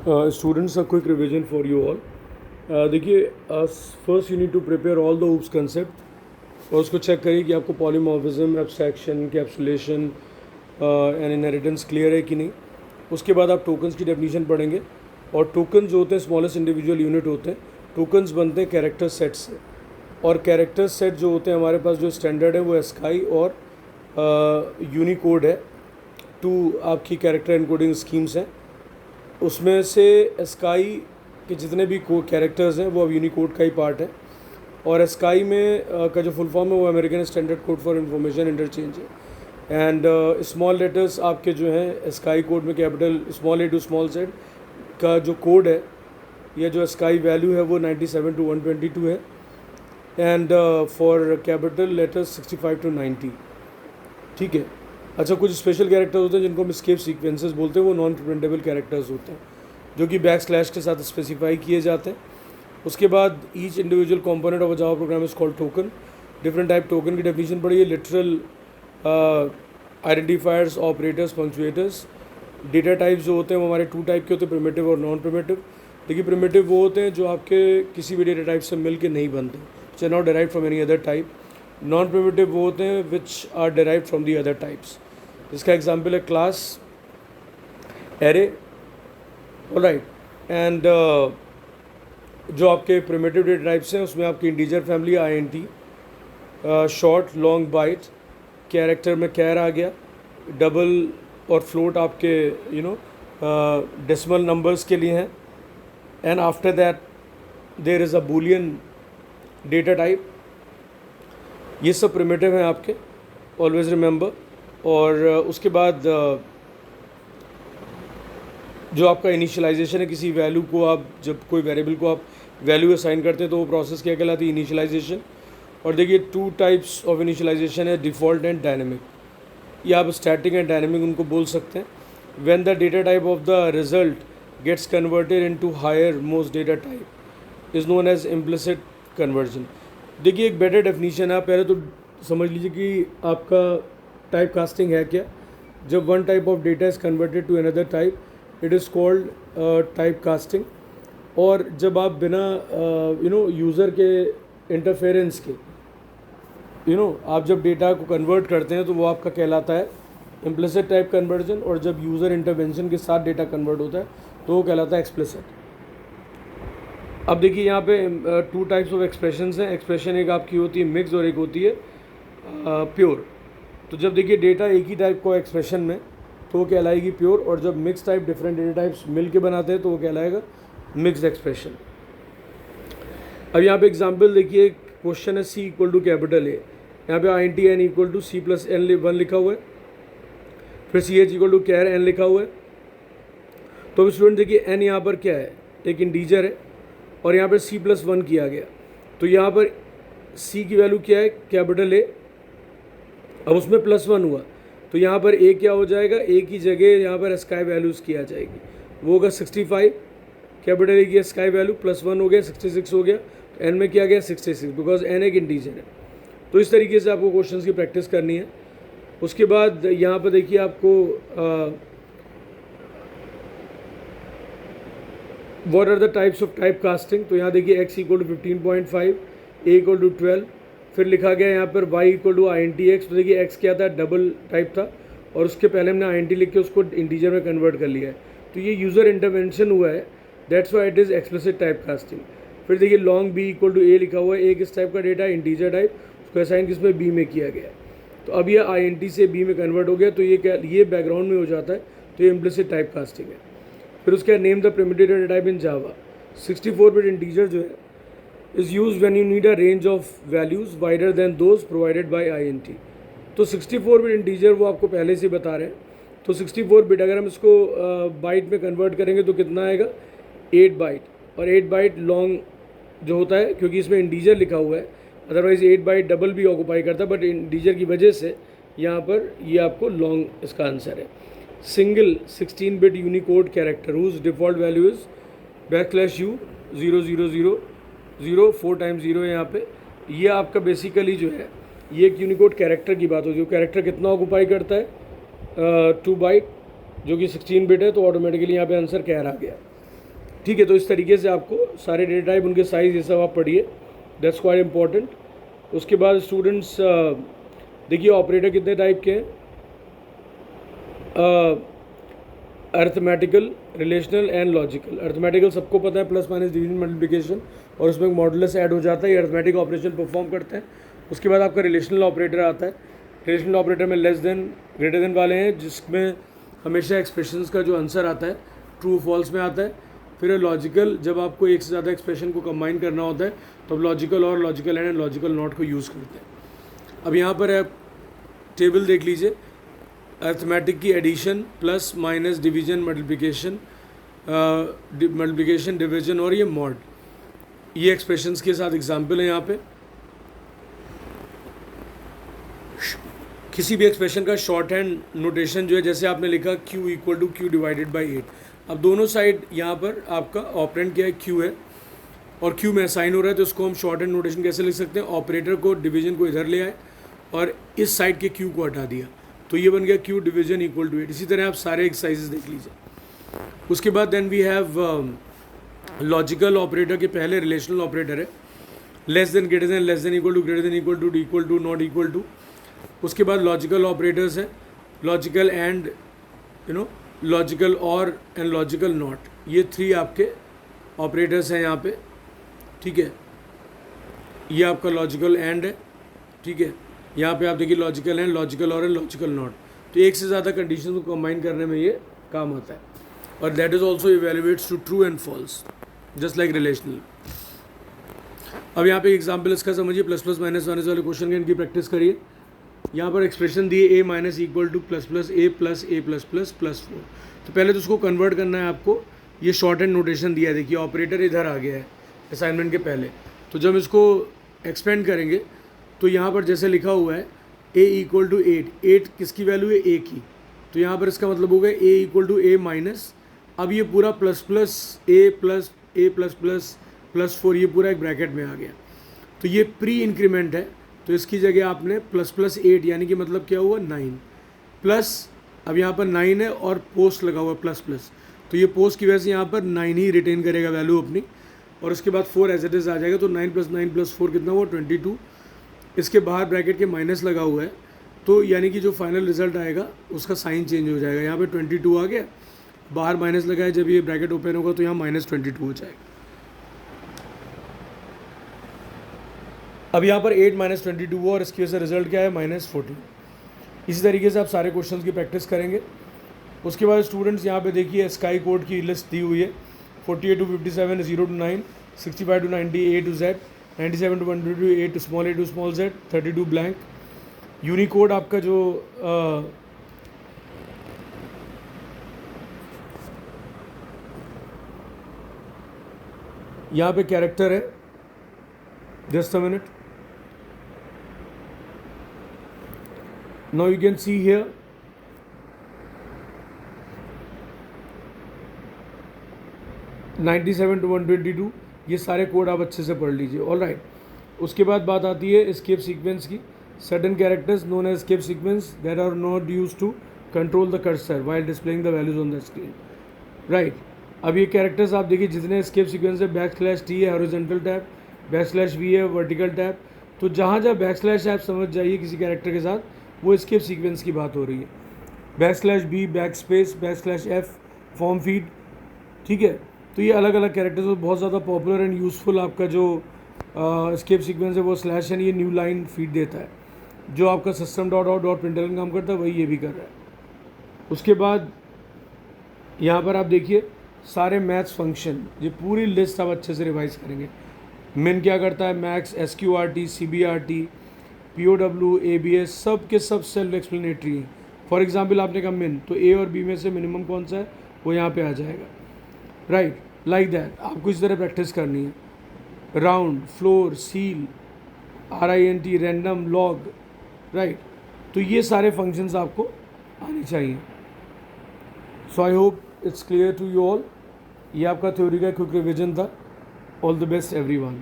Students, a quick revision for you all. देखिए, first you need to prepare all the OOPs concept और उसको check करिए कि आपको polymorphism, abstraction, encapsulation and inheritance clear है कि नहीं. उसके बाद आप टोकन्स की डेफिनेशन पढ़ेंगे. और टोकन जो होते हैं स्मॉलेस्ट इंडिविजुअल यूनिट होते हैं. टोकन्स बनते हैं कैरेक्टर सेट से, और कैरेक्टर सेट जो होते हैं हमारे पास जो स्टैंडर्ड है वो एस्काई और यूनिकोड है. टू आपकी कैरेक्टर इनकोडिंग स्कीम्स हैं. उसमें से एस्काई के जितने भी कैरेक्टर्स हैं वो अब यूनिकोड का ही पार्ट है. और एस्काई में का जो फुल फॉर्म है वो American Standard Code for Information Interchange है. एंड स्मॉल लेटर्स आपके जो हैं एस्काई कोड में capital small A to small Z का जो कोड है या जो एस्काई वैल्यू है वो 97 to 122 है. And for capital letters 65 to 90. ठीक है. अच्छा, कुछ स्पेशल कैरेक्टर्स होते हैं जिनको हम एस्केप सीक्वेंसेस बोलते हैं. वो नॉन प्रिवेंटेबल कैरेक्टर्स होते हैं जो कि बैक स्लैश के साथ स्पेसिफाई किए जाते हैं. उसके बाद each individual component of a Java program is called token. Different type token की डेफिनेशन पढ़िए. Literal identifiers, operators, punctuators. Data types जो होते हैं वो हमारे टू टाइप के होते हैं, प्रिमिटिव और नॉन प्रिमिटिव. देखिए, प्रिमिटिव वो होते हैं जो आपके किसी भी डेटा टाइप से मिल के नहीं बनते, which are not derived from any other type. Non primitive वो होते हैं which are derived from the other types. इसका एग्जाम्पल है क्लास, एरे. ऑलराइट. एंड जो आपके प्रिमिटिव डेटा टाइप्स हैं उसमें आपकी integer family, INT, short, long, byte. Character में कैर आ गया. डबल और फ्लोट आपके डेसिमल नंबर्स के लिए हैं. And after that there is a Boolean data type. ये सब प्रिमिटिव हैं आपके, ऑलवेज रिमेंबर. और उसके बाद जो आपका इनिशियलाइजेशन है, किसी वैल्यू को आप जब कोई वेरिएबल को आप वैल्यू असाइन करते हैं तो वो प्रोसेस क्या कहलाती है, इनिशियलाइजेशन. और देखिए, टू टाइप्स ऑफ इनिशियलाइजेशन है, डिफ़ॉल्ट एंड डायनेमिक. या आप स्टैटिक एंड डायनेमिक उनको बोल सकते हैं. When the data type of the result gets converted into higher most data type is known as implicit conversion. देखिए, एक बेटर डेफिनीशन है. आप पहले तो समझ लीजिए कि आपका टाइप कास्टिंग है क्या. जब one type of data is converted to another type it is called type casting. और जब आप बिना यूज़र के इंटरफेरेंस के आप जब डेटा को कन्वर्ट करते हैं तो वो आपका कहलाता है इम्प्लिसिट टाइप कन्वर्जन. और जब यूज़र इंटरवेंशन के साथ डेटा कन्वर्ट होता है तो वो कहलाता है एक्सप्लिसिट. अब देखिए, यहाँ पे टू टाइप्स ऑफ एक्सप्रेशंस हैं. एक्सप्रेशन एक आपकी होती है मिक्स और एक होती है प्योर. तो जब देखिए डेटा एक ही टाइप को एक्सप्रेशन में तो वो कहलाएगी प्योर. और जब mix type different data types मिल के बनाते हैं तो वो कहलाएगा मिक्स एक्सप्रेशन. अब यहाँ पे एग्जांपल देखिए, क्वेश्चन है C equal to capital A. यहाँ पे I T N equal to C plus N 1 लिखा हुआ है. फिर C H equal to char N लिखा हुआ है. तो स्टूडेंट देखिए, एन यहाँ पर क्या है, एक इंटीजर है. और यहाँ पर सी प्लस 1 किया गया. तो यहाँ पर सी की वैल्यू क्या है, कैपिटल ए. अब उसमें +1 हुआ तो यहाँ पर ए क्या हो जाएगा, ए की जगह यहाँ पर स्काई वैल्यूज़ की आ जाएगी. वो होगा 65. कैपिटल ए की स्काई वैल्यू +1 हो गया, 66 हो गया. एन में क्या गया, 66, बिकॉज एन एक इंटीजर है. तो इस तरीके से आपको क्वेश्चंस की प्रैक्टिस करनी है. उसके बाद यहाँ पर देखिए आपको what are the types of type casting. तो यहाँ देखिए x equal to 15.5, a equal to 12. फिर लिखा गया यहाँ पर y इक्वल टू INTX. तो देखिए x क्या था, डबल टाइप था. और उसके पहले हमने INT लिख के उसको इंटीजर में कन्वर्ट कर लिया है. तो ये यूज़र इंटरवेंशन हुआ है, that's why it is explicit type casting. फिर देखिए long b equal to a लिखा हुआ है. a किस टाइप का डेटा है, इंटीजर टाइप. उसको असाइन किस में, b में किया गया है. तो अब ये INT से b में कन्वर्ट हो गया. तो ये क्या, ये बैकग्राउंड में हो जाता है. तो ये इम्प्लिसिट टाइप कास्टिंग है. फिर उसके name the primitive data type in Java. 64 bit integer जो है is used when you need a range of values wider than those provided by INT. तो 64 बिट इंटीजर वो आपको पहले से बता रहे हैं. तो 64 बिट अगर हम इसको बाइट में कन्वर्ट करेंगे तो कितना आएगा, 8 बाइट. और 8 बाइट लॉन्ग जो होता है क्योंकि इसमें इंटीजर लिखा हुआ है. अदरवाइज 8 बाइट डबल भी ऑक्यूपाई करता है, बट इंटीजर की वजह से यहाँ पर ये आपको लॉन्ग इसका आंसर है. Single 16 bit Unicode character whose default value is \u 000 4 times 0 है यहाँ पे. ये आपका बेसिकली जो है ये एक यूनिकोड कैरेक्टर की बात होती है. कैरेक्टर कितना ऑक्यूपाई करता है, 2 बाइट, जो कि 16 बिट है. तो ऑटोमेटिकली यहाँ पे आंसर कैर आ गया. ठीक है, तो इस तरीके से आपको सारे डेटा टाइप, उनके साइज़, ये सब आप पढ़िए, दैट्स क्वाइट इम्पॉर्टेंट। उसके बाद स्टूडेंट्स देखिए ऑपरेटर कितने टाइप के हैं, arithmetical, relational and logical. Arithmetical सबको पता है, प्लस माइनस डिवीजन मल्टीप्लिकेशन, और उसमें मॉडुलस ऐड हो जाता है, ये अर्थमेटिक ऑपरेशन परफॉर्म करते हैं। उसके बाद आपका रिलेशनल ऑपरेटर आता है। रिलेशनल ऑपरेटर में लेस देन, ग्रेटर देन वाले हैं, जिसमें हमेशा एक्सप्रेशंस का जो आंसर आता है ट्रू फॉल्स में आता है। फिर लॉजिकल, जब आपको एक से ज़्यादा एक्सप्रेशन को कंबाइन करना होता है तो अब लॉजिकल और लॉजिकल एंड लॉजिकल नॉट को यूज़ करते हैं। अब यहाँ पर आप टेबल देख लीजिए, अर्थमेटिक की addition, plus minus, division, multiplication, multiplication, division और ये मॉड, ये एक्सप्रेशंस के साथ एग्जांपल है। यहाँ पे किसी भी एक्सप्रेशन का शॉर्ट हैंड नोटेशन जो है, जैसे आपने लिखा q equal to q divided by 8। अब दोनों साइड यहाँ पर आपका ऑपरेंड क्या है, q है, और q में असाइन हो रहा है, तो इसको हम शॉर्ट हैंड नोटेशन कैसे लिख सकते हैं, ऑपरेटर को, डिवीजन को इधर ले आए और इस साइड के q को हटा दिया, तो ये बन गया q डिवीजन इक्वल टू 8। इसी तरह आप सारे एक्सरसाइजेस देख लीजिए। उसके बाद then we have logical operator के पहले रिलेशनल ऑपरेटर है, less than, greater than, less than, equal to, greater than, equal to, not equal to. उसके बाद लॉजिकल ऑपरेटर्स हैं, logical and, logical or and logical not, ये 3 आपके operators हैं यहाँ पे। ठीक है, ये आपका लॉजिकल एंड है। ठीक है, यहाँ पे आप देखिए logical and, logical or and, logical not, तो एक से ज़्यादा कंडीशन को कंबाइन करने में ये काम आता है, और that is also evaluates to true and false, just like relational. अब यहाँ पे एग्जाम्पल इसका समझिए, प्लस प्लस माइनस माइनस वाले क्वेश्चन की इनकी प्रैक्टिस करिए। यहाँ पर एक्सप्रेशन दिए a minus equal to plus plus a plus plus 4। तो पहले तो उसको कन्वर्ट करना है आपको, ये शॉर्ट हैंड नोटेशन दिया है, देखिए ऑपरेटर इधर आ गया है असाइनमेंट के पहले। तो जब इसको एक्सपेंड करेंगे तो यहाँ पर जैसे लिखा हुआ है a इक्वल टू 8 किसकी वैल्यू है, a की, तो यहाँ पर इसका मतलब हो गया a equal to a minus, अब ये पूरा प्लस प्लस a प्लस 4, ये पूरा एक ब्रैकेट में आ गया, तो ये प्री इंक्रीमेंट है, तो इसकी जगह आपने प्लस प्लस 8, यानी कि मतलब क्या हुआ 9 प्लस, अब यहाँ पर 9 है और पोस्ट लगा हुआ प्लस प्लस, तो ये पोस्ट की वजह से यहाँ पर 9 ही रिटेन करेगा वैल्यू अपनी, और उसके बाद 4 एज इट इज़ आ जाएगा, तो 9 प्लस 4 कितना हुआ 22। इसके बाहर ब्रैकेट के माइनस लगा हुआ है, तो यानी कि जो फाइनल रिजल्ट आएगा उसका साइन चेंज हो जाएगा, यहाँ पर 22 आ गया, बाहर माइनस लगा है, जब ये ब्रैकेट ओपन होगा तो यहाँ -22 हो जाएगा। अब यहाँ पर 8 -22 हुआ और इसकी वजह से रिजल्ट क्या है -14। इसी तरीके से आप सारे क्वेश्चंस की प्रैक्टिस करेंगे। उसके बाद स्टूडेंट्स यहाँ पे देखिए स्काई कोड की लिस्ट दी हुई है, 48 to 57, 0 to 9, 65 to 90, A to Z, 97 to 122, A to small z, 32 blank. Unicode आपका जो यहाँ पे कैरेक्टर है, just a minute, now you can see here 97 to 122, ये सारे कोड आप अच्छे से पढ़ लीजिए। ऑल राइट, उसके बाद बात आती है एस्केप सीक्वेंस की। Certain characters known as escape sequence that are not used to control the cursor while displaying the values on the screen. Right, अब ये कैरेक्टर्स आप देखिए, जितने एस्केप सीक्वेंस है, /T है हॉरिजॉन्टल टैब, /V है vertical tab, तो जहाँ जहाँ / आप समझ जाइए किसी कैरेक्टर के साथ, वो एस्केप सीक्वेंस की बात हो रही है। /B backspace, /F form feed. ठीक है, तो ये अलग अलग कैरेक्टर्स, बहुत ज़्यादा पॉपुलर एंड यूज़फुल आपका जो एस्केप सीक्वेंस है वो /N, ये न्यू लाइन फीड देता है, जो आपका system.out.println काम करता है वही ये भी कर रहा है। उसके बाद यहाँ पर आप देखिए सारे मैथ्स फंक्शन, ये पूरी लिस्ट आप अच्छे से रिवाइज करेंगे। मिन क्या करता है, max, SQRT, CBRT, POW, ABS, सब के सब सेल्फ एक्सप्लेनेटरी है। फॉर एग्जाम्पल आपने कहा मिन, तो A और B में से मिनिमम कौन सा है वो यहाँ पे आ जाएगा। राइट, लाइक दैट आपको इस तरह प्रैक्टिस करनी है। Round, floor, ceil, RINT, random, log. Right, तो ये सारे फंक्शंस आपको आने चाहिए। So I hope it's clear to you all. ये आपका थ्योरी का क्विक रिविजन था। All the best everyone.